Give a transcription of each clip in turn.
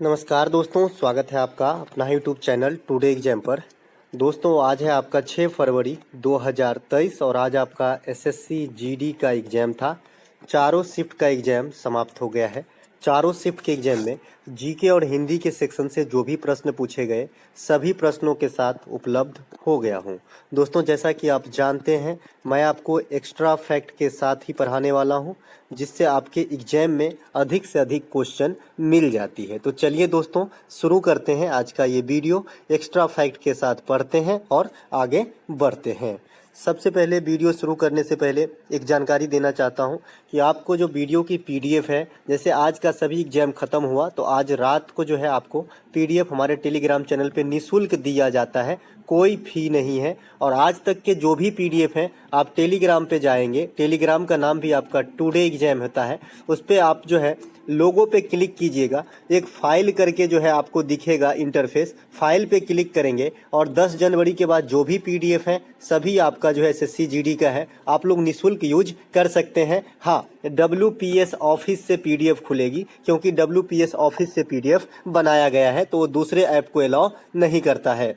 नमस्कार दोस्तों, स्वागत है आपका अपना यूट्यूब चैनल टुडे एग्जाम पर। दोस्तों आज है आपका 6 फरवरी 2023 और आज आपका एसएससी जीडी का एग्ज़ाम था। चारों शिफ्ट का एग्ज़ाम समाप्त हो गया है। चारों शिफ्ट के एग्ज़ाम में जीके और हिंदी के सेक्शन से जो भी प्रश्न पूछे गए सभी प्रश्नों के साथ उपलब्ध हो गया हूँ। दोस्तों जैसा कि आप जानते हैं, मैं आपको एक्स्ट्रा फैक्ट के साथ ही पढ़ाने वाला हूँ, जिससे आपके एग्जाम में अधिक से अधिक क्वेश्चन मिल जाती है। तो चलिए दोस्तों शुरू करते हैं आज का ये वीडियो। एक्स्ट्रा फैक्ट के साथ पढ़ते हैं और आगे बढ़ते हैं। सबसे पहले वीडियो शुरू करने से पहले एक जानकारी देना चाहता हूं कि आपको जो वीडियो की पीडीएफ है, जैसे आज का सभी एग्जाम ख़त्म हुआ तो आज रात को जो है आपको पीडीएफ हमारे टेलीग्राम चैनल पे निःशुल्क दिया जाता है, कोई फी नहीं है। और आज तक के जो भी पीडीएफ हैं आप टेलीग्राम पे जाएंगे, टेलीग्राम का नाम भी आपका टुडे एग्जाम होता है, उस पर आप जो है लोगो पे क्लिक कीजिएगा, एक फाइल करके जो है आपको दिखेगा इंटरफेस, फाइल पे क्लिक करेंगे और 10 जनवरी के बाद जो भी पीडीएफ है सभी आपका जो है एसएससी जीडी का है, आप लोग निःशुल्क यूज कर सकते हैं। हाँ, WPS ऑफिस से पीडीएफ खुलेगी, क्योंकि WPS ऑफिस से पीडीएफ बनाया गया है तो वो दूसरे ऐप को अलाउ नहीं करता है।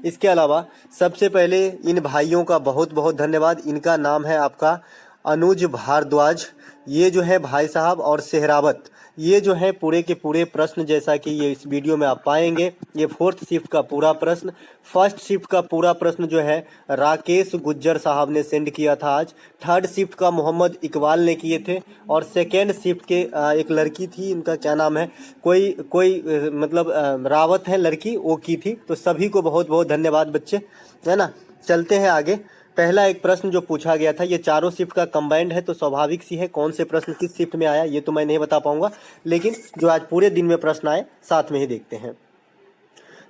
इसके अलावा सबसे पहले इन भाइयों का बहुत बहुत धन्यवाद। इनका नाम है आपका अनुज भारद्वाज, ये जो है भाई साहब, और सेहरावत, ये जो है पूरे के पूरे प्रश्न जैसा कि ये इस वीडियो में आप पाएंगे। ये 4th शिफ्ट का पूरा प्रश्न, 1st शिफ्ट का पूरा प्रश्न जो है राकेश गुज्जर साहब ने सेंड किया था आज। 3rd शिफ्ट का मोहम्मद इकबाल ने किए थे और 2nd शिफ्ट के एक लड़की थी, इनका क्या नाम है, कोई मतलब रावत है लड़की, वो की थी। तो सभी को बहुत बहुत धन्यवाद बच्चे, है ना। चलते हैं आगे। पहला एक प्रश्न जो पूछा गया था, ये चारों शिफ्ट का कंबाइंड है तो स्वाभाविक सी है कौन से प्रश्न किस शिफ्ट में आया ये तो मैं नहीं बता पाऊंगा, लेकिन जो आज पूरे दिन में प्रश्न आए साथ में ही देखते हैं।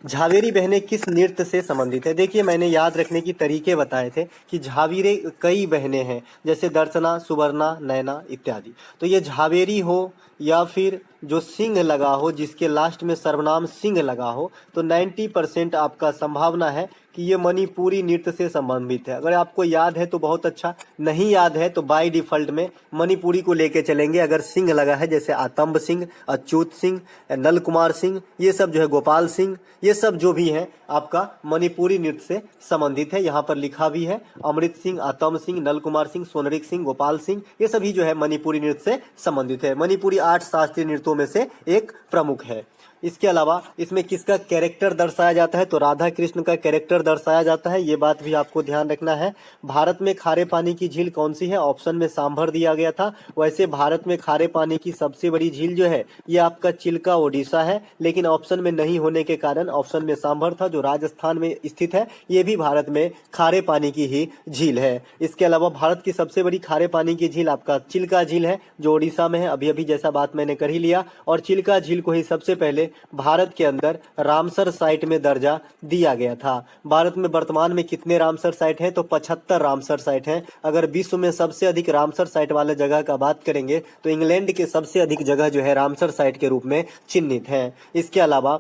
झावेरी बहनें किस नृत्य से संबंधित है? देखिए मैंने याद रखने की तरीके बताए थे कि झावेरी कई बहनें हैं, जैसे दर्शना, सुवर्णा, नैना इत्यादि। तो ये झावेरी हो या फिर जो सिंह लगा हो, जिसके लास्ट में सर्वनाम सिंह लगा हो, तो 90% आपका संभावना है कि ये मणिपुरी नृत्य से संबंधित है। अगर आपको याद है तो बहुत अच्छा, नहीं याद है तो बाय डिफॉल्ट में मणिपुरी को लेके चलेंगे। अगर सिंह लगा है जैसे आतंब सिंह, अच्युत सिंह, नल कुमार सिंह, ये सब जो है गोपाल सिंह, ये सब जो भी हैं आपका मणिपुरी नृत्य से संबंधित है। यहाँ पर लिखा भी है अमृत सिंह, आतंब सिंह, नल कुमार सिंह, सोनरिक सिंह, गोपाल सिंह, ये सभी जो है मणिपुरी नृत्य से संबंधित है। मणिपुरी 8 शास्त्रीय नृत्यों में से एक प्रमुख है। इसके अलावा इसमें किसका कैरेक्टर दर्शाया जाता है? तो राधा कृष्ण का कैरेक्टर दर्शाया जाता है, ये बात भी आपको ध्यान रखना है। भारत में खारे पानी की झील कौन सी है? ऑप्शन में सांभर दिया गया था। वैसे भारत में खारे पानी की सबसे बड़ी झील जो है ये आपका चिल्का ओडिशा है, लेकिन ऑप्शन में नहीं होने के कारण ऑप्शन में सांभर था, जो राजस्थान में स्थित है। ये भी भारत में खारे पानी की ही झील है। इसके अलावा भारत की सबसे बड़ी खारे पानी की झील आपका चिल्का झील है, जो ओडिशा में है। अभी अभी जैसा बात मैंने कर ही लिया, और चिल्का झील को ही सबसे पहले भारत के अंदर रामसर साइट में दर्जा दिया गया था। भारत में वर्तमान में कितने रामसर साइट हैं? तो 75 रामसर साइट हैं। अगर विश्व में सबसे अधिक रामसर साइट वाले जगह का बात करेंगे तो इंग्लैंड के सबसे अधिक जगह जो है रामसर साइट के रूप में चिन्हित है। इसके अलावा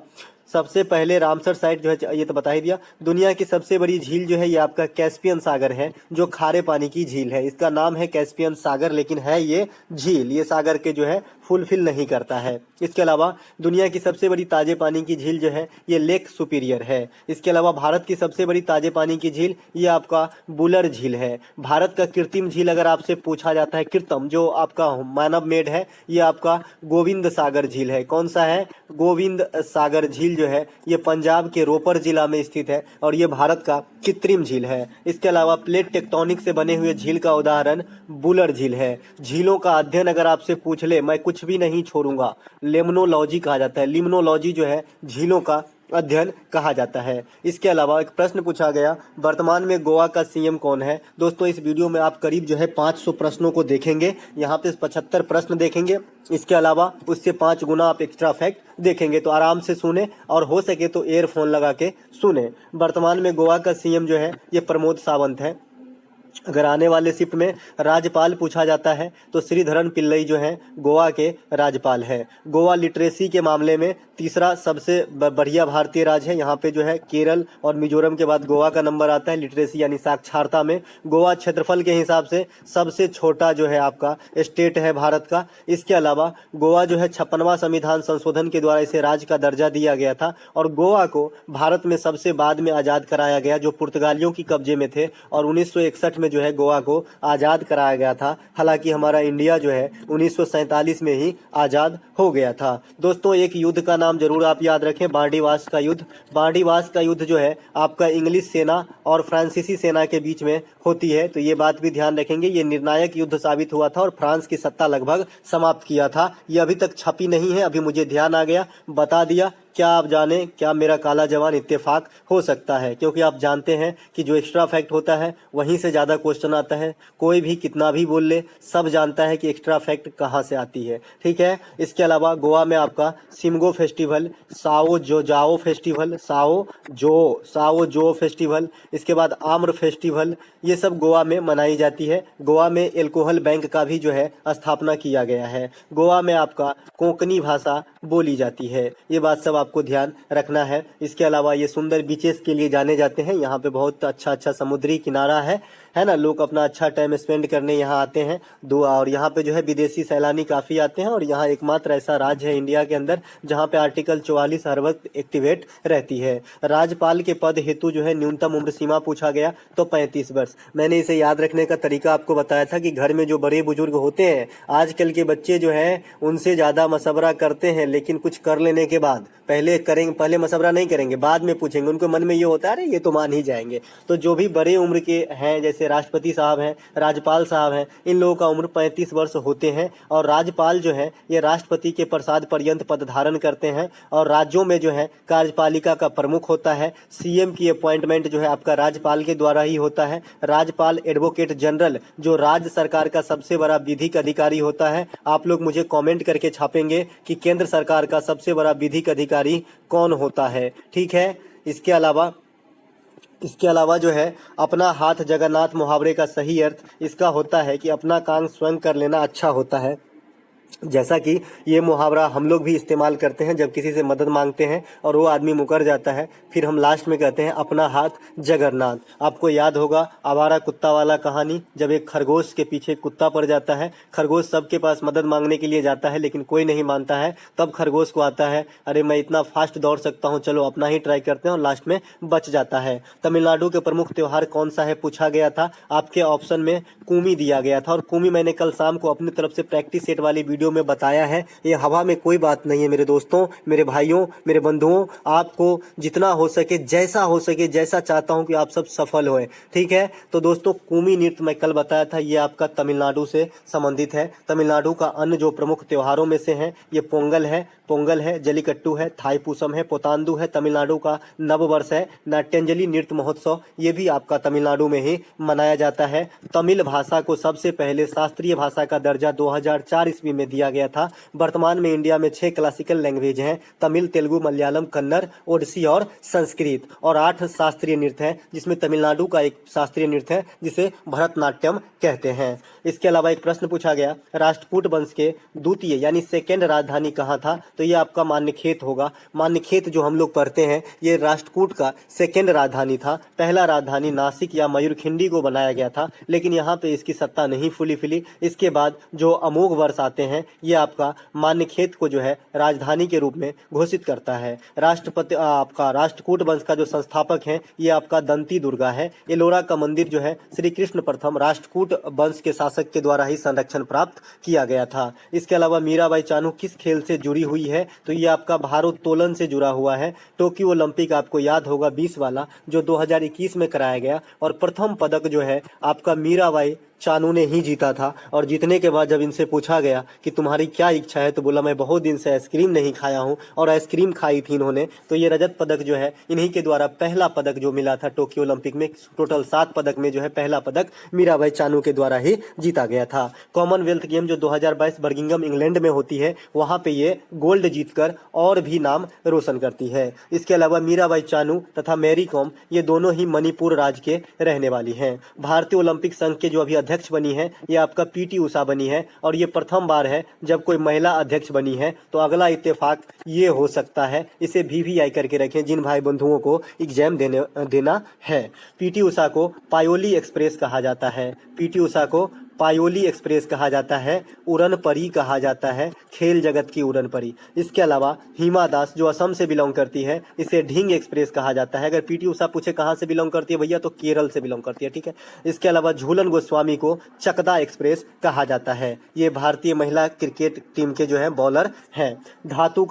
सबसे पहले रामसर साइट जो है ये तो बता ही दिया। दुनिया की सबसे बड़ी झील जो है ये आपका कैस्पियन सागर है, जो खारे पानी की झील है। इसका नाम है कैस्पियन सागर, लेकिन है ये झील, ये सागर के जो है फुलफिल नहीं करता है। इसके अलावा दुनिया की सबसे बड़ी ताजे पानी की झील जो है ये लेक सुपीरियर है। इसके अलावा भारत की सबसे बड़ी ताजे पानी की झील ये आपका बुलर झील है। भारत का कृत्रिम झील अगर आपसे पूछा जाता है, कृत्रिम जो आपका मानव मेड है, ये आपका गोविंद सागर झील है। कौन सा है? गोविंद सागर झील जो है ये पंजाब के रोपर जिला में स्थित है और ये भारत का कृत्रिम झील है। इसके अलावा प्लेट टेक्टोनिक से बने हुए झील का उदाहरण बुलर झील है। झीलों का अध्ययन अगर आपसे पूछ ले, मैं कुछ भी नहीं छोड़ूंगा, लेमनोलॉजी कहा जाता है। लिम्नोलॉजी जो है झीलों का अध्ययन कहा जाता है। इसके अलावा एक प्रश्न पूछा गया, वर्तमान में गोवा का सीएम कौन है? दोस्तों इस वीडियो में आप करीब जो है 500 प्रश्नों को देखेंगे, यहाँ पे 75 प्रश्न देखेंगे। इसके अलावा उससे 5 गुना आप एक्स्ट्रा फैक्ट देखेंगे, तो आराम से सुने और हो सके तो ईयरफोन लगा के सुने। वर्तमान में गोवा का सीएम जो है ये प्रमोद सावंत है। अगर आने वाले शिफ्ट में राज्यपाल पूछा जाता है तो श्रीधरन पिल्लई जो हैं गोवा के राज्यपाल हैं। गोवा लिटरेसी के मामले में तीसरा सबसे बढ़िया भारतीय राज्य है। यहाँ पे जो है केरल और मिजोरम के बाद गोवा का नंबर आता है लिटरेसी यानी साक्षरता में। गोवा क्षेत्रफल के हिसाब से सबसे छोटा जो है आपका स्टेट है भारत का। इसके अलावा गोवा जो है 56वां संविधान संशोधन के द्वारा इसे राज्य का दर्जा दिया गया था और गोवा को भारत में सबसे बाद में आज़ाद कराया गया जो पुर्तगालियों की कब्जे में थे और 1961 में जो है गोवा को आज़ाद कराया गया था। हालांकि हमारा इंडिया जो है 1947 में ही आज़ाद हो गया था। दोस्तों एक युद्ध का नाम जरूर आप याद रखें, बांडीवास का युद्ध। बांडीवास का युद्ध जो है आपका इंग्लिश सेना और फ्रांसीसी सेना के बीच में होती है, तो ये बात भी ध्यान रखेंगे। ये निर्णायक युद्ध साबित हुआ था और फ्रांस की सत्ता लगभग समाप्त किया था। ये अभी तक छपी नहीं है, अभी मुझे ध्यान आ गया, बता दिया। क्या आप जाने क्या मेरा काला जवान इत्तेफाक हो सकता है, क्योंकि आप जानते हैं कि जो एक्स्ट्रा फैक्ट होता है वहीं से ज़्यादा क्वेश्चन आता है। कोई भी कितना भी बोल ले, सब जानता है कि एक्स्ट्रा फैक्ट कहाँ से आती है। ठीक है। इसके अलावा गोवा में आपका सिमगो फेस्टिवल, साओ जो जाओ फेस्टिवल, साओ जो फेस्टिवल, इसके बाद आम्र फेस्टिवल, ये सब गोवा में मनाई जाती है। गोवा में एल्कोहल बैंक का भी जो है स्थापना किया गया है। गोवा में आपका कोंकणी भाषा बोली जाती है। ये बात सब आपको ध्यान रखना है। इसके अलावा ये सुंदर बीचेस के लिए जाने जाते हैं। यहाँ पे बहुत अच्छा समुद्री किनारा है ना। लोग अपना अच्छा टाइम स्पेंड करने यहाँ आते हैं और यहाँ पे जो है विदेशी सैलानी काफ़ी आते हैं और यहाँ एकमात्र ऐसा राज्य है इंडिया के अंदर जहाँ पे आर्टिकल 44 हर वक्त एक्टिवेट रहती है। राज्यपाल के पद हेतु जो है न्यूनतम उम्र सीमा पूछा गया तो 35 वर्ष। मैंने इसे याद रखने का तरीका आपको बताया था कि घर में जो बड़े बुजुर्ग होते हैं, आजकल के बच्चे जो हैं उनसे ज़्यादा मशवरा करते हैं, लेकिन कुछ कर लेने के बाद पहले मशवरा नहीं करेंगे, बाद में पूछेंगे। उनको मन में ये होता है अरे ये तो मान ही जाएंगे। तो जो भी बड़े उम्र के हैं, जैसे राष्ट्रपति साहब हैं, राज्यपाल साहब हैं, इन लोगों का उम्र 35 वर्ष होते हैं और राज्यपाल जो है ये राष्ट्रपति के प्रसाद पर्यंत पद धारण करते हैं और राज्यों में जो है कार्यपालिका का प्रमुख होता है। सीएम की अपॉइंटमेंट जो है आपका राज्यपाल के द्वारा ही होता है। राज्यपाल एडवोकेट जनरल जो राज्य सरकार का सबसे बड़ा विधिक अधिकारी होता है। आप लोग मुझे कमेंट करके छापेंगे कि केंद्र सरकार का सबसे बड़ा विधिक अधिकारी कौन होता है। ठीक है। इसके अलावा जो है अपना हाथ जगन्नाथ मुहावरे का सही अर्थ इसका होता है कि अपना काम स्वयं कर लेना अच्छा होता है। जैसा कि ये मुहावरा हम लोग भी इस्तेमाल करते हैं जब किसी से मदद मांगते हैं और वो आदमी मुकर जाता है, फिर हम लास्ट में कहते हैं अपना हाथ जगन्नाथ। आपको याद होगा आवारा कुत्ता वाला कहानी, जब एक खरगोश के पीछे कुत्ता पड़ जाता है, खरगोश सबके पास मदद मांगने के लिए जाता है लेकिन कोई नहीं मानता है, तब खरगोश को आता है अरे मैं इतना फास्ट दौड़ सकता हूँ, चलो अपना ही ट्राई करते हैं, और लास्ट में बच जाता है। तमिलनाडु के प्रमुख त्योहार कौन सा है पूछा गया था। आपके ऑप्शन में कुमी दिया गया था और कुमी मैंने कल शाम को अपनी तरफ से प्रैक्टिस सेट वाली वीडियो में बताया है। ये हवा में कोई बात नहीं है मेरे दोस्तों, मेरे भाइयों, मेरे बंधुओं। आपको जितना हो सके, जैसा हो सके, जैसा चाहता हूं कि आप सब सफल होए। ठीक है। तो दोस्तों कुमी नृत्य मैं कल बताया था, ये आपका तमिलनाडु से संबंधित है। तमिलनाडु का अन्य जो प्रमुख त्योहारों में से है ये पोंगल है, जलीकट्टू है, थाईपुसम है, पोतांदू है, तमिलनाडु का नव वर्ष है, नाट्यांजलि नृत्य महोत्सव ये भी आपका तमिलनाडु में ही मनाया जाता है। तमिल भाषा को सबसे पहले शास्त्रीय भाषा का दर्जा 2004 ईस्वी में दिया गया था। वर्तमान में इंडिया में 6 क्लासिकल लैंग्वेज हैं, तमिल, तेलुगु, मलयालम, कन्नड़, ओडिसी और संस्कृत, और 8 शास्त्रीय नृत्य हैं जिसमें तमिलनाडु का एक शास्त्रीय नृत्य है जिसे भरतनाट्यम कहते हैं। इसके अलावा एक प्रश्न पूछा गया, राष्ट्रकूट वंश के द्वितीय यानी सेकेंड राजधानी कहाँ था, तो ये आपका मान्यखेत होगा। मान्यखेत जो हम लोग पढ़ते हैं ये राष्ट्रकूट का सेकेंड राजधानी था। पहला राजधानी नासिक या मयूरखिंडी को बनाया गया था, लेकिन यहाँ पे इसकी सत्ता नहीं फूली। इसके बाद जो अमोघ वर्ष आते हैं ये आपका मान्यखेत को जो है राजधानी के रूप में घोषित करता है। राष्ट्रपति आपका राष्ट्रकूट वंश का जो संस्थापक है ये आपका दंती दुर्गा है। एलोरा का मंदिर जो है श्री कृष्ण प्रथम राष्ट्रकूट वंश के शासक के द्वारा ही संरक्षण प्राप्त किया गया था। इसके अलावा मीराबाई चानू किस खेल से जुड़ी हुई है, तो ये आपका भारोत्तोलन से जुड़ा हुआ है। टोक्यो ओलंपिक आपको याद होगा 20 वाला जो 2021 में कराया गया, और प्रथम पदक जो है आपका मीराबाई चानू ने ही जीता था। और जीतने के बाद जब इनसे पूछा गया कि तुम्हारी क्या इच्छा है, तो बोला मैं बहुत दिन से आइसक्रीम नहीं खाया हूँ, और आइसक्रीम खाई थी इन्होंने। तो ये रजत पदक जो है इन्हीं के द्वारा पहला पदक जो मिला था टोक्यो ओलंपिक में। टोटल 7 पदक में जो है पहला पदक मीराबाई चानू के द्वारा ही जीता गया था। कॉमनवेल्थ गेम जो 2022 बर्मिंघम इंग्लैंड में होती है, वहां पे ये गोल्ड जीतकर और भी नाम रोशन करती है। इसके अलावा मीराबाई चानू तथा मैरी कॉम ये दोनों ही मणिपुर राज्य के रहने वाली हैं। भारतीय ओलंपिक संघ के जो अभी अध्यक्ष बनी है ये आपका पीटी उषा बनी है, और ये प्रथम बार है जब कोई महिला अध्यक्ष बनी है। तो अगला इत्तेफाक ये हो सकता है, इसे VVI करके रखें जिन भाई बंधुओं को एग्जाम देना है। पीटी उषा को पायोली एक्सप्रेस कहा जाता है। पीटी उषा को पायोली एक्सप्रेस कहा जाता है, उड़न परी कहा जाता है, खेल जगत की उड़न परी। इसके अलावा हिमा दास जो असम से बिलोंग करती है, इसे ढींग एक्सप्रेस कहा जाता है। अगर पीटी उषा पूछे कहाँ से बिलोंग करती है भैया, तो केरल से बिलोंग करती है, ठीक है। इसके अलावा झूलन गोस्वामी को चकदा एक्सप्रेस कहा जाता है। ये भारतीय महिला क्रिकेट टीम के जो है बॉलर हैं। धातु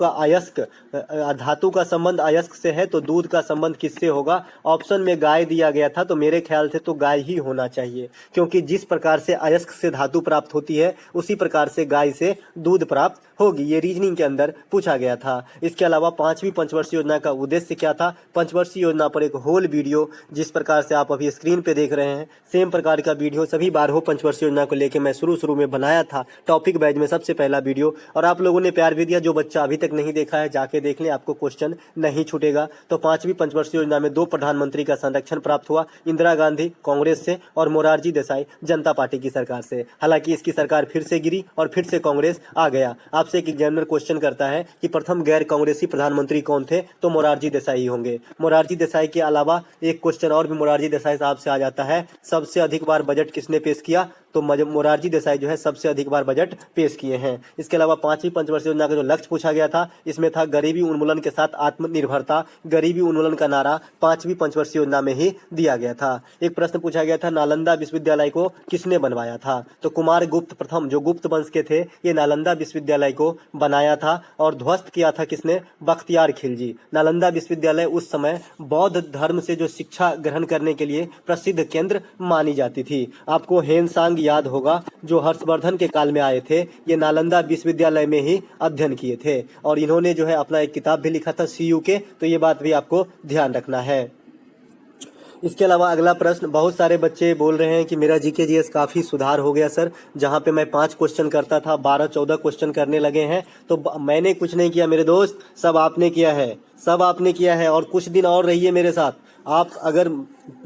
का संबंध अयस्क से है, तो दूध का संबंध किससे होगा? ऑप्शन में गाय दिया गया था, तो मेरे ख्याल से तो गाय ही होना चाहिए, क्योंकि जिस प्रकार से अयस्क से धातु प्राप्त होती है उसी प्रकार से गाय से दूध प्राप्त होगी। ये रीजनिंग के अंदर पूछा गया था। इसके अलावा 5वीं पंचवर्षीय योजना का उद्देश्य क्या था? पंचवर्षीय योजना पर एक होल वीडियो जिस प्रकार से आप अभी स्क्रीन पे देख रहे हैं, सेम प्रकार का वीडियो सभी 12 पंचवर्षीय योजना को लेकर मैं शुरू में बनाया था टॉपिक बैच में सबसे पहला वीडियो, और आप लोगों ने प्यार भी दिया। जो बच्चा अभी तक नहीं देखा है जाके देख ले, आपको क्वेश्चन नहीं छूटेगा। तो 5वीं पंचवर्षीय योजना में 2 प्रधानमंत्री का संरक्षण प्राप्त हुआ, इंदिरा गांधी कांग्रेस से और मोरारजी देसाई जनता पार्टी की सरकार से। हालांकि इसकी सरकार फिर से गिरी और फिर से कांग्रेस आ गया। आपसे एक एग्जामिनर क्वेश्चन करता है कि प्रथम गैर कांग्रेसी प्रधानमंत्री कौन थे, तो मोरारजी देसाई होंगे। मोरारजी देसाई के अलावा एक क्वेश्चन और भी मोरारजी देसाई साहब से आ जाता है, सबसे अधिक बार बजट किसने पेश किया? तो मोरारजी देसाई जो है सबसे अधिक बार बजट पेश किए हैं। इसके अलावा 5वीं पंचवर्षीय योजना का जो लक्ष्य पूछा गया था, इसमें था गरीबी उन्मूलन के साथ आत्मनिर्भरता। गरीबी उन्मूलन का नारा 5वीं पंचवर्षीय योजना में ही दिया गया था। एक प्रश्न पूछा गया था, नालंदा विश्वविद्यालय को किसने बनवाया था? तो कुमार गुप्त प्रथम जो गुप्त वंश के थे, ये नालंदा विश्वविद्यालय को बनाया था। और ध्वस्त किया था किसने? बख्तियार खिलजी। नालंदा विश्वविद्यालय उस समय बौद्ध धर्म से जो शिक्षा ग्रहण करने के लिए प्रसिद्ध केंद्र मानी जाती थी। आपको हेनसांग याद होगा, जो हर्षवर्धन के काल में आए थे, ये नालंदा विश्वविद्यालय में ही अध्ययन किए थे, और इन्होंने जो है अपना एक किताब भी लिखा था CUK। तो ये बात भी आपको ध्यान रखना है। इसके अलावा अगला प्रश्न, बहुत सारे बच्चे बोल रहे हैं कि मेरा GK GS काफ़ी सुधार हो गया सर, जहां पे मैं 5 क्वेश्चन करता था 12-14 क्वेश्चन करने लगे हैं। तो मैंने कुछ नहीं किया मेरे दोस्त, सब आपने किया है, सब आपने किया है। और कुछ दिन और रहिए मेरे साथ। आप अगर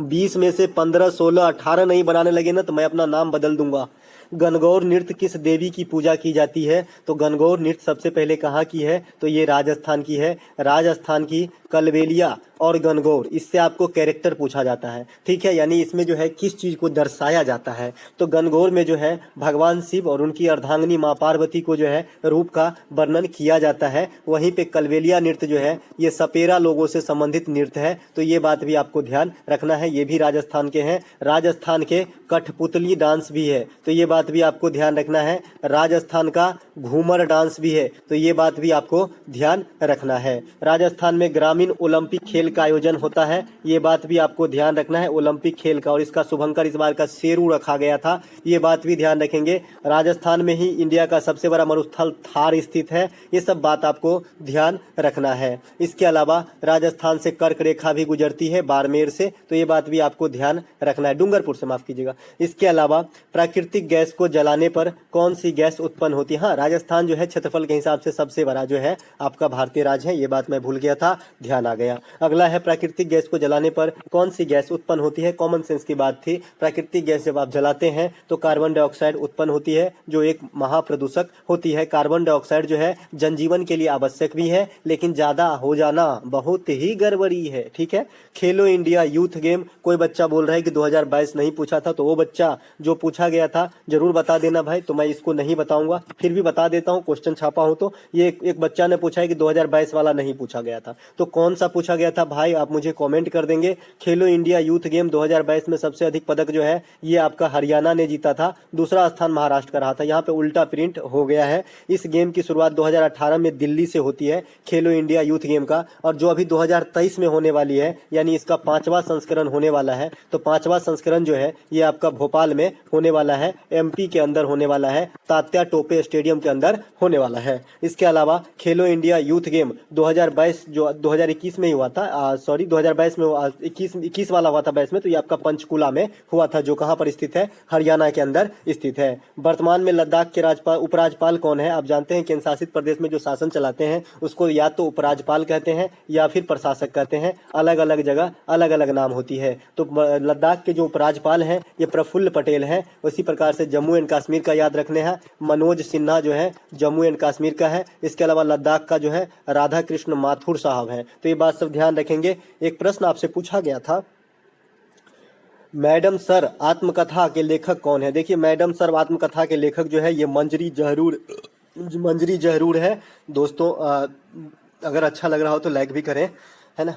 20 में से 15, 16, 18 नहीं बनाने लगे ना, तो मैं अपना नाम बदल दूंगा। गणगौर नृत्य किस देवी की पूजा की जाती है? तो गणगौर नृत्य सबसे पहले कहाँ की है? तो ये राजस्थान की है। राजस्थान की कलबेलिया और गणगौर, इससे आपको कैरेक्टर पूछा जाता है, ठीक है, यानी इसमें जो है किस चीज को दर्शाया जाता है। तो गणगौर में जो है भगवान शिव और उनकी अर्धांगिनी माँ पार्वती को जो है रूप का वर्णन किया जाता है। वहीं पे कलबेलिया नृत्य जो है ये सपेरा लोगों से संबंधित नृत्य है। तो ये बात भी आपको ध्यान रखना है, ये भी राजस्थान के हैं। राजस्थान के कठपुतली डांस भी है, तो ये बात भी आपको ध्यान रखना है। राजस्थान का घूमर डांस भी है, तो ये बात भी आपको ध्यान रखना है। राजस्थान में ग्रामीण ओलंपिक खेल का आयोजन होता है, ये बात भी आपको ध्यान रखना है, ओलंपिक खेल का। और इसका शुभंकर इस बार का शेरू रखा गया था, ये बात भी ध्यान रखेंगे। राजस्थान में ही इंडिया का सबसे बड़ा मरुस्थल थार स्थित है, ये सब बात आपको ध्यान रखना है। इसके अलावा राजस्थान से कर्क रेखा भी गुजरती है बाड़मेर से, तो ये बात भी आपको ध्यान रखना है, डूंगरपुर से, माफ कीजिएगा। इसके अलावा प्राकृतिक गैस को जलाने पर कौन सी गैस उत्पन्न होती है? हाँ, राजस्थान जो है क्षेत्रफल के हिसाब से सबसे बड़ा जो है आपका भारतीय राज्य है, ये बात मैं भूल गया था, ध्यान आ गया। अगला है प्राकृतिक गैस को जलाने पर कौन सी गैस उत्पन्न होती है? कॉमन सेंस की बात थी। प्राकृतिक गैस जब आप जलाते हैं तो कार्बन डाइऑक्साइड उत्पन्न होती है, जो एक महाप्रदूषक होती है। कार्बन डाइऑक्साइड जो है जनजीवन के लिए आवश्यक भी है, लेकिन ज्यादा हो जाना बहुत ही गड़बड़ी है, ठीक है। खेलो इंडिया यूथ गेम, कोई बच्चा बोल रहा है कि 2022 नहीं पूछा था, तो वो बच्चा जो पूछा गया था जरूर बता देना भाई, तो मैं इसको नहीं बताऊंगा, फिर भी बता देता हूँ, क्वेश्चन छापा हूं। तो ये एक बच्चा ने पूछा है कि 2022 वाला नहीं पूछा गया था, तो कौन सा पूछा गया था? भाई आप मुझे कमेंट कर देंगे। खेलो इंडिया यूथ गेम 2022 में सबसे अधिक पदक जो है ये आपका हरियाणा ने जीता था, दूसरा स्थान महाराष्ट्र का रहा था। यहाँ पे उल्टा प्रिंट हो गया है। इस गेम की शुरुआत 2018 में दिल्ली से होती है, खेलो इंडिया यूथ गेम का, और जो अभी 2023 में होने वाली है, यानी इसका 5वां संस्करण होने वाला है। तो 5वां संस्करण जो है ये आपका भोपाल में होने वाला है, एमपी के अंदर होने वाला है, तात्या टोपे स्टेडियम के अंदर होने वाला है। इसके अलावा खेलो इंडिया यूथ गेम 2022 जो 2021 में ही हुआ था, सॉरी 2022 में 21 वाला हुआ था 22 में, तो ये आपका पंचकुला में हुआ था, जो कहाँ पर स्थित है, हरियाणा के अंदर स्थित है। वर्तमान में लद्दाख के राज्यपाल उपराज्यपाल कौन है? आप जानते हैं केंद्र शासित प्रदेश में जो शासन चलाते हैं उसको या तो उपराज्यपाल कहते हैं या फिर प्रशासक कहते हैं, अलग अलग जगह अलग अलग नाम होती है। तो लद्दाख के जो उपराज्यपाल हैं ये प्रफुल्ल पटेल हैं। उसी प्रकार से जम्मू एंड कश्मीर का याद रखने हैं, मनोज सिन्हा जो है जम्मू एंड कश्मीर का है। इसके अलावा लद्दाख का जो है राधा कृष्ण माथुर साहब हैं। तो ये बात सब ध्यान रखेंगे। एक प्रश्न आपसे पूछा गया था, मैडम सर आत्मकथा के लेखक कौन है? देखिए मैडम सर आत्मकथा के लेखक जो है ये मंजरी जहरूर है। दोस्तों अगर अच्छा लग रहा हो तो लाइक भी करें, है ना।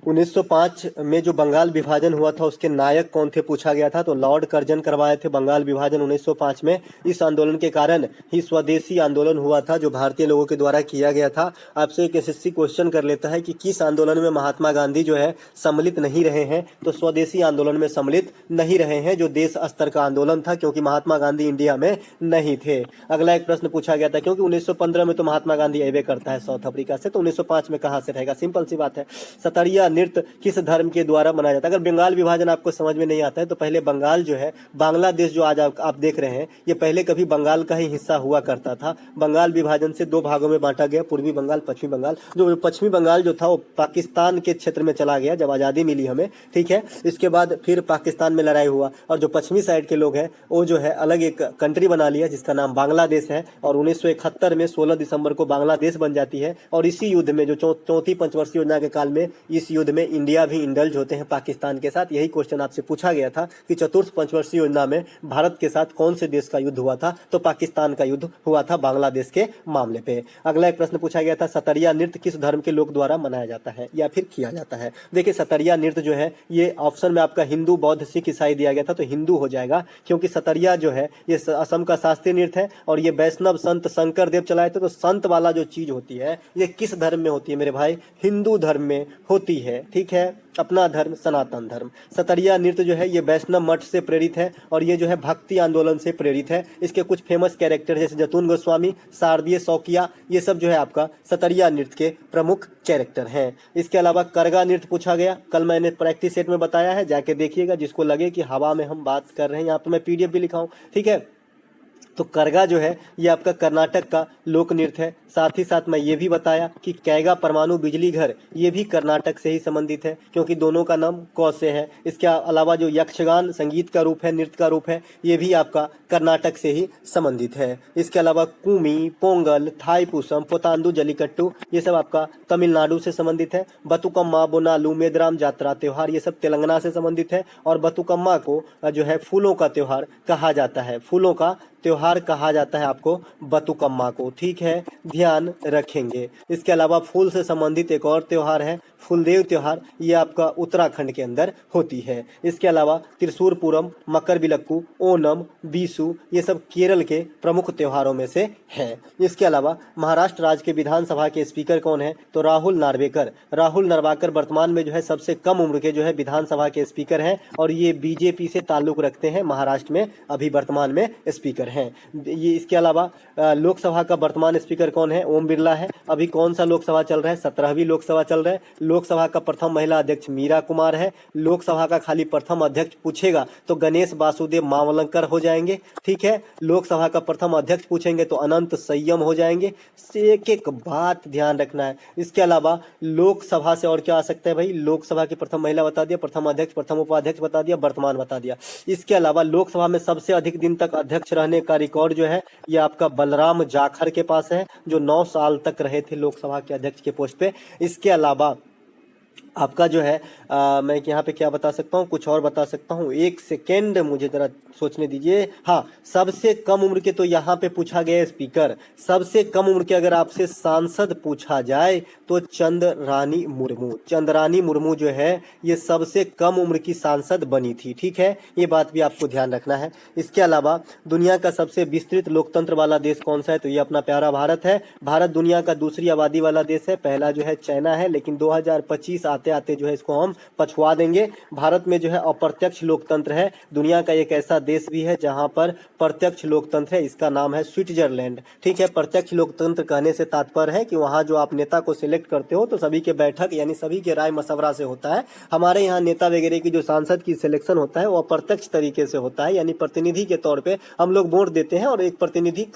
1905 में जो बंगाल विभाजन हुआ था उसके नायक कौन थे पूछा गया था, तो लॉर्ड कर्जन करवाए थे बंगाल विभाजन 1905 में। इस आंदोलन के कारण ही स्वदेशी आंदोलन हुआ था जो भारतीय लोगों के द्वारा किया गया था। आपसे एक एसएससी क्वेश्चन कर लेता है कि किस आंदोलन में महात्मा गांधी जो है सम्मिलित नहीं रहे हैं, तो स्वदेशी आंदोलन में सम्मिलित नहीं रहे हैं, जो देश स्तर का आंदोलन था, क्योंकि महात्मा गांधी इंडिया में नहीं थे। अगला एक प्रश्न पूछा गया था, क्योंकि 1915 में तो महात्मा गांधी अवे करता है साउथ अफ्रीका से, तो 1905 में कहाँ से रहेगा? सिंपल सी बात है। सतरिया नृत्य किस धर्म के द्वारा मनाया जाता है? अगर बंगाल विभाजन आपको समझ में नहीं आता है तो पहले बंगाल जो है, बांग्लादेश जो आज आप देख रहे हैं, ये पहले कभी बंगाल का ही हिस्सा हुआ करता था। बंगाल विभाजन से 2 भागों में बांटा गया, पूर्वी बंगाल, पश्चिमी बंगाल। जो पश्चिमी बंगाल जो था वो पाकिस्तान के क्षेत्र में चला गया जब आज़ादी मिली हमें, ठीक है। इसके बाद फिर पाकिस्तान में लड़ाई हुआ और जो पश्चिमी साइड के लोग हैं वो जो है अलग एक कंट्री बना लिया जिसका नाम बांग्लादेश है, और 1971 में 16 दिसंबर को बांग्लादेश बन जाती है। और इसी युद्ध में जो चौथी पंचवर्षीय योजना के काल में इस युद्ध में इंडिया भी इंडल्ज होते हैं पाकिस्तान के साथ। यही क्वेश्चन आपसे पूछा गया था कि चतुर्थ पंचवर्षीय योजना में भारत के साथ कौन से देश का युद्ध हुआ था, तो पाकिस्तान का युद्ध हुआ था बांग्लादेश के मामले पे। अगला एक प्रश्न पूछा गया था, सतरिया नृत्य किस धर्म के लोग द्वारा मनाया जाता है या फिर किया जाता है? देखिए सतरिया नृत्य जो है ये ऑप्शन में आपका हिंदू, बौद्ध, सिख, ईसाई दिया गया था, तो हिंदू हो जाएगा, क्योंकि सतरिया जो है ये असम का शास्त्रीय नृत्य है और ये वैष्णव संत शंकर देव चलाए थे। तो संत वाला जो चीज होती है ये किस धर्म में होती है मेरे भाई? हिंदू धर्म में होती है, ठीक है, अपना धर्म सनातन धर्म। सतरिया नृत्य जो है ये वैष्णव मठ से प्रेरित है और ये जो है भक्ति आंदोलन से प्रेरित है। इसके कुछ फेमस कैरेक्टर जैसे जतुन गोस्वामी, शारदीय शौकिया, ये सब जो है आपका सतरिया नृत्य के प्रमुख कैरेक्टर हैं। इसके अलावा करगा नृत्य पूछा गया, कल मैंने प्रैक्टिस सेट में बताया है, जाके देखिएगा। जिसको लगे कि हवा में हम बात कर रहे हैं, यहाँ तो मैं पीडीएफ भी लिखा हूँ, ठीक है। तो करगा जो है ये आपका कर्नाटक का लोक नृत्य है। साथ ही साथ मैं ये भी बताया कि कैगा परमाणु बिजली घर ये भी कर्नाटक से ही संबंधित है, क्योंकि दोनों का नाम क से है। इसके अलावा जो यक्षगान संगीत का रूप है, नृत्य का रूप है, ये भी आपका कर्नाटक से ही संबंधित है। इसके अलावा कुमी, पोंगल, थाईपुसम, पोतांदू, जलीकट्टू ये सब आपका तमिलनाडु से संबंधित है। बतुकम्मा, बोनालू, मेदराम जात्रा त्योहार ये सब तेलंगाना से संबंधित है। और बतुकम्मा को जो है फूलों का त्योहार कहा जाता है, फूलों का त्योहार कहा जाता है आपको बतुकम्मा को, ठीक है, ध्यान रखेंगे। इसके अलावा फूल से संबंधित एक और त्योहार है फूलदेव त्योहार, ये आपका उत्तराखंड के अंदर होती है। इसके अलावा त्रिशूर पूरम, मकर बिलक्कू, ओनम, बीसू ये सब केरल के प्रमुख त्योहारों में से है। इसके अलावा महाराष्ट्र राज्य के विधानसभा के स्पीकर कौन है? तो राहुल नार्वेकर। राहुल नार्वेकर वर्तमान में जो है सबसे कम उम्र के जो है विधानसभा के स्पीकर हैं और ये बीजेपी से ताल्लुक रखते हैं, महाराष्ट्र में अभी वर्तमान में स्पीकर हैं ये। इसके अलावा लोकसभा का वर्तमान स्पीकर कौन है? ओम बिरला है। अभी कौन सा लोकसभा चल रहा है? 17वीं लोकसभा चल रहा है। लोकसभा का प्रथम महिला अध्यक्ष मीरा कुमार है। लोकसभा का खाली प्रथम अध्यक्ष पूछेगा तो गणेश वासुदेव मावलंकर हो जाएंगे, ठीक है। लोकसभा का प्रथम अध्यक्ष पूछेंगे तो अनंत संयम हो जाएंगे। एक एक बात ध्यान रखना है। इसके अलावा लोकसभा से और क्या आ सकता है भाई? लोकसभा की प्रथम महिला बता दिया, प्रथम अध्यक्ष, प्रथम उपाध्यक्ष बता दिया, वर्तमान बता दिया। इसके अलावा लोकसभा में सबसे अधिक दिन तक अध्यक्ष रहने का रिकॉर्ड जो है ये आपका बलराम जाखर के पास है, जो 9 साल तक रहे थे लोकसभा के अध्यक्ष के पोस्ट पे। इसके अलावा आपका जो है मैं यहाँ पे क्या बता सकता हूँ, कुछ और बता सकता हूँ, एक सेकेंड मुझे जरा सोचने दीजिए। हाँ, सबसे कम उम्र के तो यहाँ पे पूछा गया है स्पीकर। सबसे कम उम्र के अगर आपसे सांसद पूछा जाए तो चंद्रानी मुर्मू। चंद्रानी मुर्मू जो है ये सबसे कम उम्र की सांसद बनी थी। ठीक है, ये बात भी आपको ध्यान रखना है। इसके अलावा दुनिया का सबसे विस्तृत लोकतंत्र वाला देश कौन सा है? तो ये अपना प्यारा भारत है। भारत दुनिया का दूसरी आबादी वाला देश है। पहला जो है चाइना है, लेकिन 2025 आते आते जो है इसको हम पछुआ देंगे। भारत में जो है अप्रत्यक्ष लोकतंत्र है। दुनिया का एक ऐसा देश भी है जहां पर प्रत्यक्ष लोकतंत्र है, इसका नाम है स्विट्जरलैंड। ठीक है, प्रत्यक्ष लोकतंत्र कहने से तात्पर्य है कि वहां जो आप नेता को सिलेक्ट करते हो तो सभी के बैठक यानी सभी के राय मशवरा से होता है। हमारे यहाँ नेता वगैरह की जो सांसद की सिलेक्शन होता है वो अप्रत्यक्ष तरीके से होता है, यानी प्रतिनिधि के तौर पे हम लोग वोट देते हैं और एक प्रतिनिधि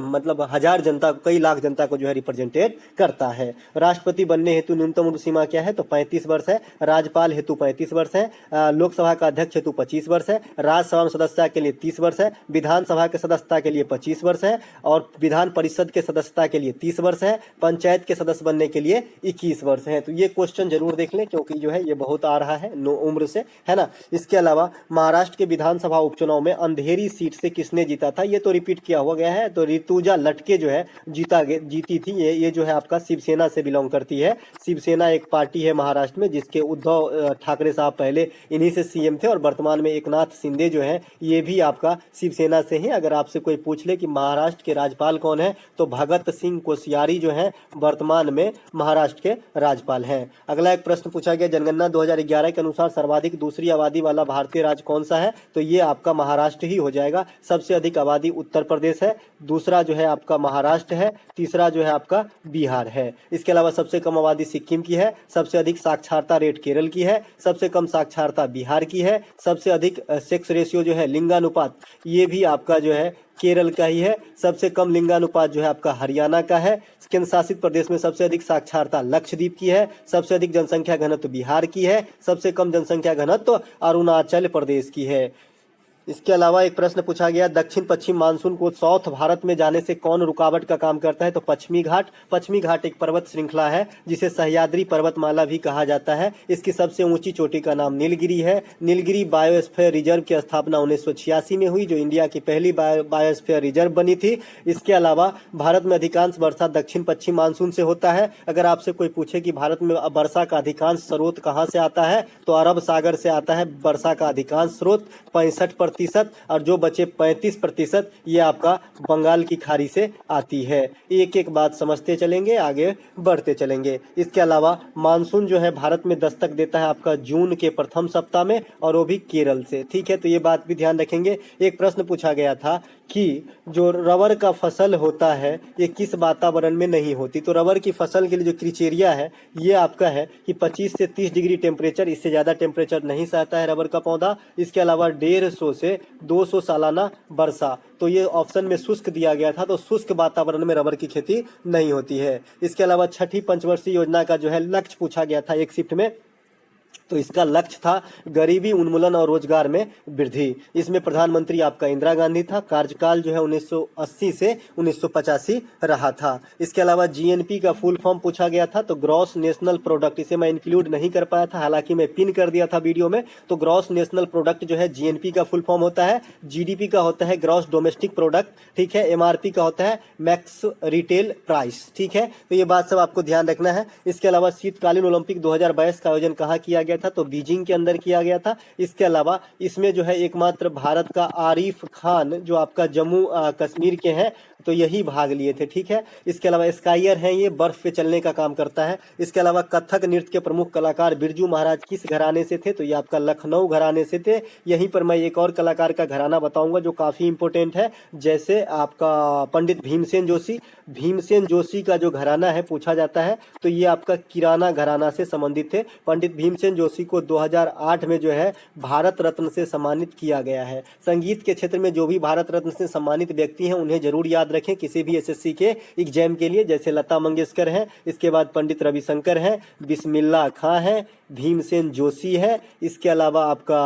मतलब हजार जनता, कई लाख जनता को जो है रिप्रेजेंटेट करता है। राष्ट्रपति बनने हेतु न्यूनतम उम्र सीमा क्या है? तो 35 वर्ष है। राज्यपाल हेतु 35 वर्ष है। लोकसभा का अध्यक्ष हेतु 25 वर्ष है। राज्यसभा में सदस्यता के लिए 30 वर्ष है। विधानसभा के सदस्यता के लिए 25 वर्ष है और विधान परिषद के सदस्यता के लिए 30 वर्ष है। पंचायत के सदस्य बनने के लिए 21 वर्ष है। तो ये क्वेश्चन जरूर देख लें क्योंकि जो है ये बहुत आ रहा है उम्र से, है ना। इसके अलावा महाराष्ट्र के विधानसभा उपचुनाव में अंधेरी सीट से किसने जीता था? ये तो रिपीट किया हुआ गया है। तो ऋतुजा लटके जो है जीती थी। ये जो है आपका शिवसेना से बिलोंग करती है। शिवसेना एक पार्टी है महाराष्ट्र में जिसके उद्धव ठाकरे साहब पहले इन्हीं से सीएम थे और वर्तमान में एकनाथ शिंदे जो है ये भी आपका शिवसेना से ही। अगर आपसे कोई पूछ ले कि महाराष्ट्र के राज्यपाल कौन है तो भगत सिंह कोश्यारी जो है वर्तमान में महाराष्ट्र के राज्यपाल हैं। अगला एक प्रश्न पूछा गया, जनगणना 2011 के अनुसार सर्वाधिक दूसरी आबादी वाला भारतीय राज्य कौन सा है? तो ये आपका महाराष्ट्र ही हो जाएगा। सबसे अधिक आबादी उत्तर प्रदेश है, दूसरा जो है आपका महाराष्ट्र है, तीसरा जो है आपका बिहार है। इसके अलावा सबसे कम आबादी सिक्किम की है, सबसे अधिक साक्षरता रेट केरल की है, सबसे कम साक्षरता बिहार की है, सबसे अधिक सेक्स रेशियो जो है लिंगानुपात ये भी आपका जो है केरल का ही है, सबसे कम लिंगानुपात जो है आपका हरियाणा का है। केंद्र शासित प्रदेश में सबसे अधिक साक्षरता लक्षद्वीप की है, सबसे अधिक जनसंख्या घनत्व बिहार की है, सबसे कम जनसंख्या घनत्व अरुणाचल प्रदेश की है। इसके अलावा एक प्रश्न पूछा गया, दक्षिण पश्चिम मानसून को साउथ भारत में जाने से कौन रुकावट का काम करता है? तो पश्चिमी घाट। पश्चिमी घाट एक पर्वत श्रृंखला है जिसे सह्याद्री पर्वतमाला भी कहा जाता है। इसकी सबसे ऊंची चोटी का नाम नीलगिरी है। नीलगिरी बायोस्फीयर रिजर्व की स्थापना 1986 में हुई जो इंडिया की पहली बायोस्फीयर रिजर्व बनी थी। इसके अलावा भारत में अधिकांश वर्षा दक्षिण पश्चिम मानसून से होता है। अगर आपसे कोई पूछे कि भारत में वर्षा का अधिकांश स्रोत कहाँ से आता है तो अरब सागर से आता है वर्षा का अधिकांश स्रोत 65%, और जो बचे 35% ये आपका बंगाल की खाड़ी से आती है। एक एक बात समझते चलेंगे, आगे बढ़ते चलेंगे। इसके अलावा मानसून जो है भारत में दस्तक देता है आपका जून के प्रथम सप्ताह में और वो भी केरल से। ठीक है, तो ये बात भी ध्यान रखेंगे। एक प्रश्न पूछा गया था कि जो रबर का फसल होता है ये किस वातावरण में नहीं होती? तो रबर की फसल के लिए जो क्राइटेरिया है ये आपका है कि 25 से 30 डिग्री टेम्परेचर, इससे ज्यादा टेम्परेचर नहीं सहता है रबर का पौधा। इसके अलावा 150 से 200 सालाना वर्षा। तो ये ऑप्शन में शुष्क दिया गया था, तो शुष्क वातावरण में रबर की खेती नहीं होती है। इसके अलावा छठी पंचवर्षीय योजना का जो है लक्ष्य पूछा गया था एक शिफ्ट में, तो इसका लक्ष्य था गरीबी उन्मूलन और रोजगार में वृद्धि। इसमें प्रधानमंत्री आपका इंदिरा गांधी था। कार्यकाल जो है 1980 से 1985 रहा था। इसके अलावा जीएनपी का फुल फॉर्म पूछा गया था, तो ग्रॉस नेशनल प्रोडक्ट, इसे मैं इंक्लूड नहीं कर पाया था, हालांकि मैं पिन कर दिया था वीडियो में। तो ग्रॉस नेशनल प्रोडक्ट जो है जीएनपी का फुल फॉर्म होता है। जीडीपी का होता है ग्रॉस डोमेस्टिक प्रोडक्ट, ठीक है। एमआरपी का होता है मैक्स रिटेल प्राइस, ठीक है। तो ये बात सब आपको ध्यान रखना है। इसके अलावा शीतकालीन ओलंपिक 2022 का आयोजन कहाँ किया गया था? तो बीजिंग के अंदर किया गया था। इसके अलावा इसमें जो है एकमात्र भारत का आरिफ खान जो आपका जम्मू कश्मीर के हैं तो यही भाग लिए थे, ठीक है। इसके अलावा स्काइयर हैं, ये बर्फ पे चलने का काम करता है। इसके अलावा कथक नृत्य के प्रमुख कलाकार बिरजू महाराज किस घराने से थे? तो ये आपका लखनऊ घराने से थे। यहीं पर मैं एक और कलाकार का घराना बताऊंगा जो काफी इंपोर्टेंट है, जैसे आपका पंडित भीमसेन जोशी। भीमसेन जोशी का जो घराना है पूछा जाता है तो ये आपका किराना घराना से संबंधित थे। पंडित भीमसेन जोशी को 2008 में जो है भारत रत्न से सम्मानित किया गया है। संगीत के क्षेत्र में जो भी भारत रत्न से सम्मानित व्यक्ति हैं उन्हें जरूर याद रखें किसी भी एसएससी के एग्जाम के लिए, जैसे लता मंगेशकर हैं, इसके बाद पंडित रविशंकर हैं, बिस्मिल्लाह खां हैं, भीमसेन जोशी है। इसके अलावा आपका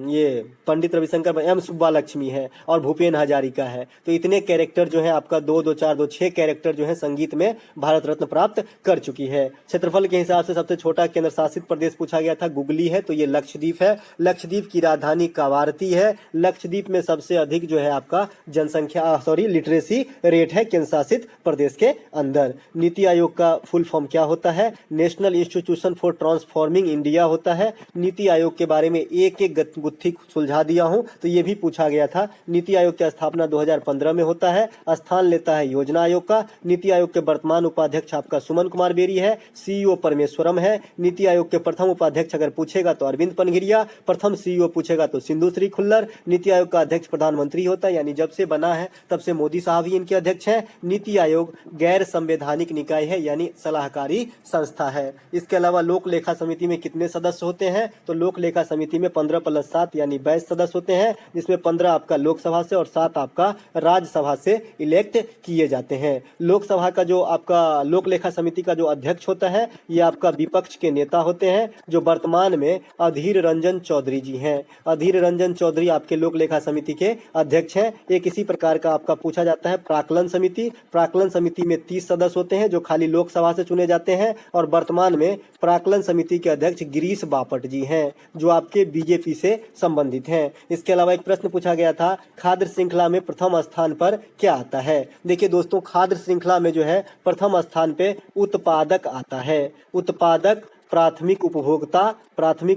ये पंडित रविशंकर एम सुब्बा लक्ष्मी है और भूपेन हजारिका है। तो इतने कैरेक्टर जो है आपका 2 2 4 2 6 कैरेक्टर जो है संगीत में भारत रत्न प्राप्त कर चुकी है। क्षेत्रफल के हिसाब से सबसे छोटा केंद्र शासित प्रदेश पूछा गया था, गुगली है, तो ये लक्षद्वीप है। लक्षद्वीप की राजधानी कावारती है। लक्षद्वीप में सबसे अधिक जो है आपका जनसंख्या लिटरेसी रेट है केंद्र शासित प्रदेश के अंदर। नीति आयोग का फुल फॉर्म क्या होता है? National institution for transforming India होता है। नीति आयोग के बारे में एक एक गुत्थी सुलझा दिया हूं, तो ये भी पूछा गया था। नीति आयोग की स्थापना 2015 में होता है। स्थान लेता है योजना आयोग का। नीति आयोग के वर्तमान उपाध्यक्ष आपका सुमन कुमार बेरी है। सीईओ परमेश्वरम है। नीति आयोग के प्रथम उपाध्यक्ष अगर पूछेगा तो अरविंद पनघिरिया, प्रथम सीईओ पूछेगा तो सिंधु श्री खुल्लर। नीति आयोग का अध्यक्ष प्रधानमंत्री होता है, यानी जब से बना है तब से मोदी साहब ही इनके अध्यक्ष हैं। नीति आयोग गैर संवैधानिक निकाय है, यानी सलाहकारी संस्था है। इसके अलावा लोक लेखा समिति में कितने सदस्य होते हैं? तो लोक लेखा समिति में 15 + 7 यानी 22 सदस्य होते हैं, जिसमें 15 आपका लोकसभा से और 7 आपका राज्यसभा से इलेक्ट किए जाते हैं। लोकसभा का जो आपका लोक लेखा समिति का जो अध्यक्ष होता है, ये आपका विपक्ष के नेता होते हैं, जो वर्तमान में अधीर रंजन चौधरी जी हैं। अधीर रंजन चौधरी आपके लोक लेखा समिति के अध्यक्ष हैं। एक इसी प्रकार का आपका पूछा जाता है प्राक्कलन समिति। प्राक्कलन समिति में 30 सदस्य होते हैं, जो खाली लोकसभा से चुने जाते हैं, और वर्तमान में प्राक्कलन समिति के अध्यक्ष गिरीश बापट जी हैं, जो आपके बीजेपी से संबंधित हैं। इसके अलावा एक प्रश्न पूछा गया था, खाद्य श्रृंखला में प्रथम स्थान पर क्या आता है? देखिए दोस्तों, खाद्य श्रृंखला में जो है प्रथम स्थान पे उत्पादक आता है। उत्पादक, प्राथमिक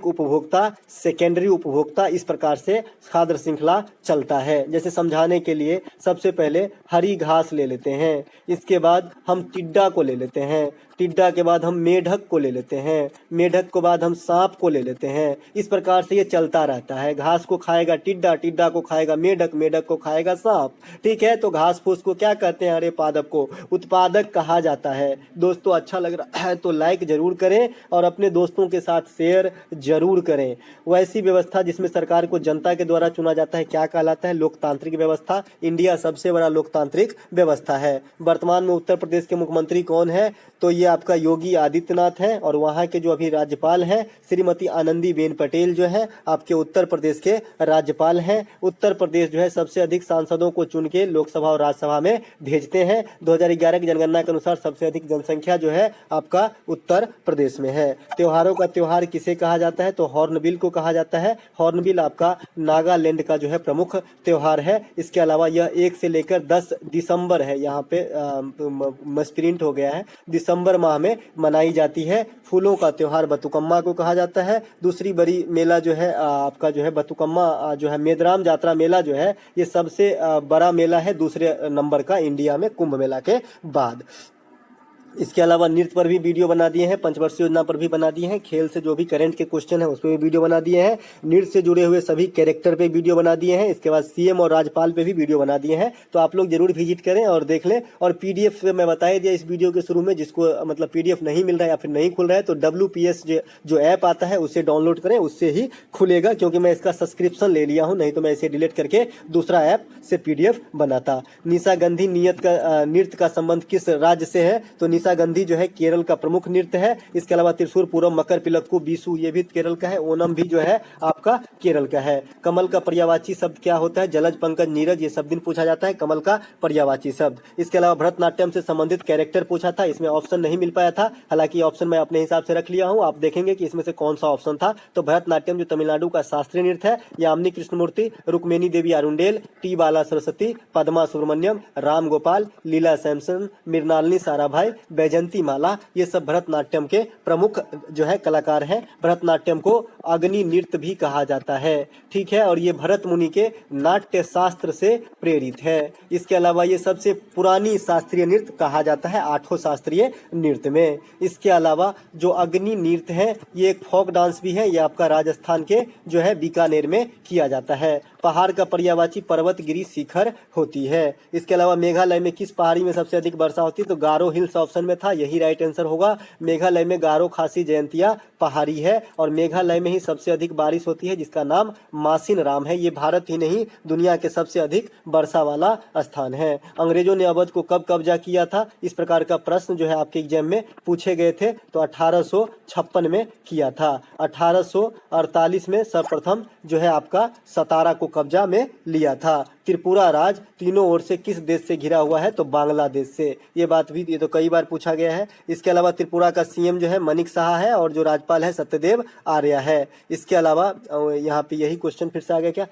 उपभोक्ता, सेकेंडरी उपभोक्ता, इस प्रकार से खाद्य श्रृंखला चलता है। जैसे समझाने के लिए सबसे पहले हरी घास ले लेते हैं, इसके बाद हम टिड्डा को ले लेते हैं, टिड्डा के बाद हम मेढक को ले लेते हैं, मेढक के बाद हम सांप को ले लेते हैं। इस प्रकार से ये चलता रहता है। घास को खाएगा टिड्डा, टिड्डा को खाएगा मेढक, मेढक को खाएगा सांप। ठीक है, तो घास फूस को क्या कहते हैं? हरे पादप को उत्पादक कहा जाता है। दोस्तों अच्छा लग रहा है तो लाइक जरूर करें और अपने दोस्तों के साथ शेयर जरूर करें। वैसी व्यवस्था जिसमें सरकार को जनता के द्वारा चुना जाता है क्या कहलाता है? लोकतांत्रिक व्यवस्था। इंडिया सबसे बड़ा लोकतांत्रिक व्यवस्था है। वर्तमान में उत्तर प्रदेश के मुख्यमंत्री कौन है? तो ये आपका योगी आदित्यनाथ है, और वहाँ के जो अभी राज्यपाल हैं श्रीमती आनंदीबेन पटेल जो है आपके उत्तर प्रदेश के राज्यपाल हैं। उत्तर प्रदेश जो है सबसे अधिक सांसदों को चुन के लोकसभा और राज्यसभा में भेजते हैं। 2011 की जनगणना के अनुसार सबसे अधिक जनसंख्या जो है आपका उत्तर प्रदेश में है। त्योहारों का त्योहार किसे कहा जाता है? तो हॉर्नबिल को कहा जाता है। हॉर्नबिल आपका नागालैंड का जो है प्रमुख त्योहार है। इसके अलावा यह 1 से लेकर 10 दिसंबर है, यहाँ पे मिसप्रिंट हो गया है, दिसंबर माह में मनाई जाती है। फूलों का त्योहार बतुकम्मा को कहा जाता है। दूसरी बड़ी मेला जो है आपका जो है बतुकम्मा जो है मेदराम जात्रा मेला जो है, ये सबसे बड़ा मेला है दूसरे नंबर का इंडिया में कुंभ मेला के बाद। इसके अलावा नृत्य पर भी वीडियो बना दिए हैं, पंचवर्षीय योजना पर भी बना दिए हैं, खेल से जो भी करंट के क्वेश्चन है उस पर भी वीडियो बना दिए हैं, नृत्य से जुड़े हुए सभी कैरेक्टर पे वीडियो बना दिए हैं। इसके बाद सीएम और राज्यपाल पे भी वीडियो बना दिए हैं। तो आप लोग जरूर विजिट करें और देख लें। और पीडीएफ मैं बता ही दिया इस वीडियो के शुरू में, जिसको मतलब पीडीएफ नहीं मिल रहा है या फिर नहीं खुल रहा है तो WPS जो ऐप आता है उसे डाउनलोड करें, उससे ही खुलेगा, क्योंकि मैं इसका सब्सक्रिप्शन ले लिया हूँ, नहीं तो मैं इसे डिलीट करके दूसरा ऐप से पीडीएफ बनाता। निशा गांधी नृत्य का संबंध किस राज्य से है? तो निशा गांधी जो है केरल का प्रमुख नृत्य है। इसके अलावा त्रिशूर पूरम, मकर पिलक्कू, बीसू ये भी केरल का है। ओनम भी जो है आपका केरल का है। कमल का पर्यायवाची शब्द क्या होता है? जलज, पंकज, नीरज, ये सब दिन पूछा जाता है कमल का पर्यायवाची शब्द। इसके अलावा भरतनाट्यम से संबंधित कैरेक्टर पूछा था, इसमें ऑप्शन नहीं मिल पाया था, हालांकि ऑप्शन मैं अपने हिसाब से रख लिया हूँ। आप देखेंगे कि इसमें से कौन सा ऑप्शन था। तो भरतनाट्यम जो तमिलनाडु का शास्त्रीय नृत्य है, यामिनी कृष्णमूर्ति, रुक्मिणी देवी अरुंडेल, टी बाला सरस्वती, पद्मा सुब्रमण्यम, राम गोपाल, लीला सैमसन, मृणालिनी साराभाई, बैजंती माला, ये सब भरतनाट्यम के प्रमुख जो है कलाकार हैं। भरतनाट्यम को अग्नि नृत्य भी कहा जाता है। ठीक है, और ये भरत मुनि के नाट्य शास्त्र से प्रेरित है। इसके अलावा ये सबसे पुरानी शास्त्रीय नृत्य कहा जाता है 8 शास्त्रीय नृत्य में। इसके अलावा जो अग्नि नृत्य है ये एक फोक डांस भी है, ये आपका राजस्थान के जो है बीकानेर में किया जाता है। पहाड़ का पर्यायवाची पर्वतगिरी शिखर होती है। इसके अलावा मेघालय में किस पहाड़ी में सबसे अधिक वर्षा होती है? तो गारो हिल्स ऑप्शन ऑप्शन में था, यही राइट आंसर होगा। मेघालय में गारो खासी जयंतिया पहाड़ी है और मेघालय में ही सबसे अधिक बारिश होती है, जिसका नाम मासिन राम है। ये भारत ही नहीं दुनिया के सबसे अधिक वर्षा वाला स्थान है। अंग्रेजों ने अवध को कब कब्जा किया था, इस प्रकार का प्रश्न जो है आपके एग्जाम में पूछे गए थे, तो 1856 में किया था। 1848 में सर्वप्रथम जो है आपका सतारा को कब्जा में लिया था। त्रिपुरा राज तीनों ओर से किस देश से घिरा हुआ है, तो बांग्लादेश से। ये बात भी ये तो कई बार पूछा गया है। इसके अलावा त्रिपुरा का सीएम जो है मनिक शाह है और जो राज्यपाल है सत्यदेव आर्य है। इसके अलावा यहाँ पे यही क्वेश्चन फिर से आ गया क्या,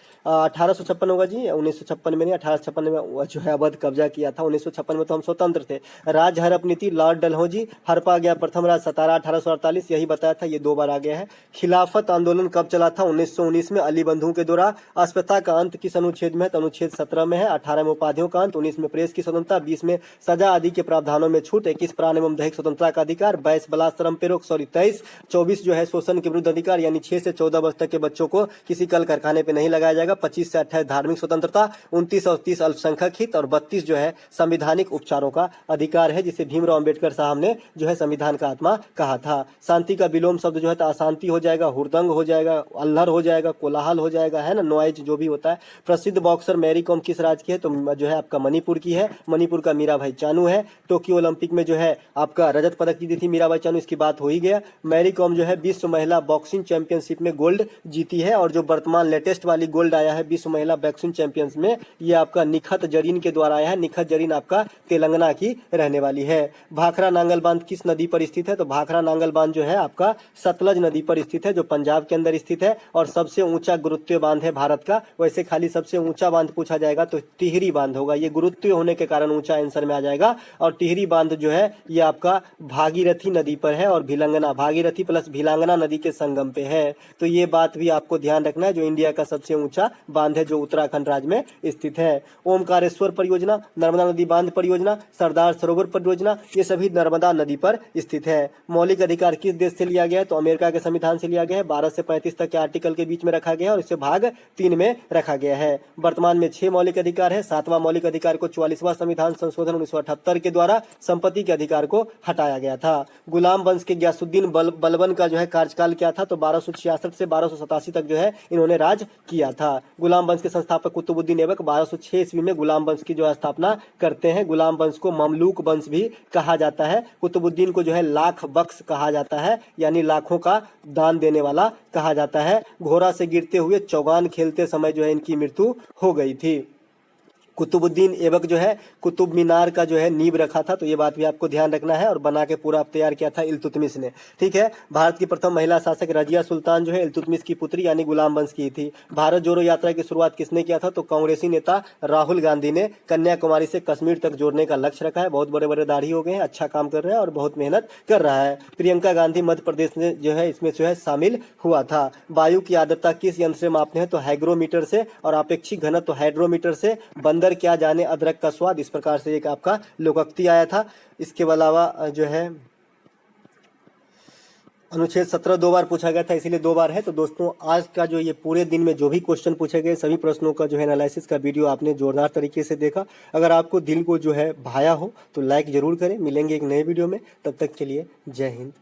1856 होगा जी, 1956 में नहीं, 1856 में जो है अवध कब्जा किया था। 1956 में तो हम स्वतंत्र थे। राज्य हड़प नीति लॉर्ड डलहौजी, हड़पा गया प्रथम राज सतारा 1848, यही बताया था, ये 2 बार आ गया है। खिलाफत आंदोलन कब चला था, 1919 में अली बंधुओं के द्वारा। अस्पृश्यता का अंत किस अनुच्छेद में है, तो अनुच्छेद 17 में है। 18 में उपाधियों का अंत, 19 में प्रेस की स्वतंत्रता, 20 में सजा आदि के प्रावधानों में छूट, 21 प्राण एवं दैहिक स्वतंत्रता का अधिकार, 22 बलात्कार पे रोक, 23 24 जो है शोषण के विरुद्ध अधिकार, यानी 6 से 14 वर्ष तक के बच्चों को किसी कल कारखाने पे नहीं लगाया जाएगा, 25 से 28 धार्मिक स्वतंत्रता, 29 और 30 अल्पसंख्यक हित और 32 जो है संवैधानिक उपचारों का अधिकार है, जिसे भीमराव अंबेडकर साहब ने जो है संविधान का आत्मा कहा था। शांति का विलोम शब्द जो है तो अशांति हो जाएगा, हुड़दंग हो जाएगा, अल्हर हो जाएगा, कोलाहल हो जाएगा, है ना, नॉइज जो भी होता है। प्रसिद्ध बॉक्सर मैरी कॉम किस राज्य की है, तो जो है आपका मणिपुर की है। मणिपुर का मीराभाई चानू है। टोक्यो ओलंपिक में जो है आपका रजत पदक जीती थी मीराबाई चानू, इसकी बात हो ही गया। मैरी कॉम जो है विश्व महिला बॉक्सिंग चैंपियनशिप में गोल्ड जीती है और जो वर्तमान लेटेस्ट वाली गोल्ड आया है विश्व महिला बॉक्सिंग चैंपियंस में, ये आपका निखत जरीन के द्वारा आया है। निखत जरीन आपका तेलंगाना की रहने वाली है। भाखड़ा नांगल बांध किस नदी पर स्थित है, तो भाखड़ा नांगल बांध जो है आपका सतलज नदी पर स्थित है, जो पंजाब के अंदर स्थित है और सबसे ऊंचा गुरुत्वीय बांध है भारत का। वैसे खाली सबसे ऊंचा बांध पूछा जाएगा तो टिहरी बांध होगा, ये गुरुत्वीय होने के कारण ऊंचा आंसर में आ जाएगा। और टिहरी बांध जो है ये आपका भागीरथी नदी पर है और भिलंगना, भागीरथी प्लस भिलंगना नदी के संगम पे है। तो ये बात भी आपको ध्यान रखना है, जो इंडिया का सबसे ऊंचा बांध है, जो उत्तराखंड राज्य में स्थित है। ओमकारेश्वर परियोजना, नर्मदा नदी बांध परियोजना, सरदार सरोवर परियोजना, ये सभी नर्मदा नदी पर स्थित है। मौलिक अधिकार किस देश से लिया गया है, तो अमेरिका के संविधान से लिया गया है। 12 से 35 तक के आर्टिकल के बीच में रखा गया है और इसे भाग 3 में रखा गया है। वर्तमान में 6 मौलिक अधिकार है। 7वां मौलिक अधिकार को 44वां संविधान संशोधन 1978 के द्वारा संपत्ति के अधिकार को हटाया गया था। गुलाम वंश के गयासुद्दीन बलबन का जो है कार्यकाल क्या था, तो 1266 से 1287 तक जो है इन्होंने राज किया था। गुलाम वंश के संस्थापक कुतुबुद्दीन ऐबक 1206 ईस्वी में गुलाम वंश की जो स्थापना करते हैं। गुलाम वंश को ममलूक वंश भी कहा जाता है। कुतुबुद्दीन को जो है लाख बख्श कहा जाता है, यानी लाखों का दान देने वाला कहा जाता है। घोड़ा से गिरते हुए चौगान खेलते समय जो है इनकी मृत्यु हो गई थी। कुतुबुद्दीन ऐबक जो है कुतुब मीनार का जो है नींव रखा था, तो ये बात भी आपको ध्यान रखना है। और बना के पूरा तैयार किया था इल्तुतमिश ने। ठीक है, भारत की प्रथम महिला शासक रजिया सुल्तान जो है इल्तुतमिश की पुत्री यानी गुलाम वंश की थी। भारत जोड़ो यात्रा की शुरुआत किसने किया था, तो कांग्रेसी नेता राहुल गांधी ने कन्याकुमारी से कश्मीर तक जोड़ने का लक्ष्य रखा है। बहुत बड़े बड़े दाढ़ी हो गए हैं, अच्छा काम कर रहे हैं और बहुत मेहनत कर रहा है। प्रियंका गांधी मध्य प्रदेश में जो है इसमें जो है शामिल हुआ था। वायु की आर्द्रता किस यंत्र से मापते हैं, तो हाइग्रोमीटर से, और अपेक्षिक घनत्व हाइड्रोमीटर से। बंदर क्या जाने अदरक का स्वाद, इस प्रकार से एक आपका लोकोक्ति आया था। इसके अलावा जो है अनुच्छेद 17 2 बार पूछा गया था, इसीलिए 2 बार है। तो दोस्तों आज का जो ये पूरे दिन में जो भी क्वेश्चन पूछे गए सभी प्रश्नों का जो है एनालिसिस का वीडियो आपने जोरदार तरीके से देखा। अगर आपको दिल को जो है भाया हो तो लाइक जरूर करें। मिलेंगे एक नए वीडियो में, तब तक के लिए जय हिंद।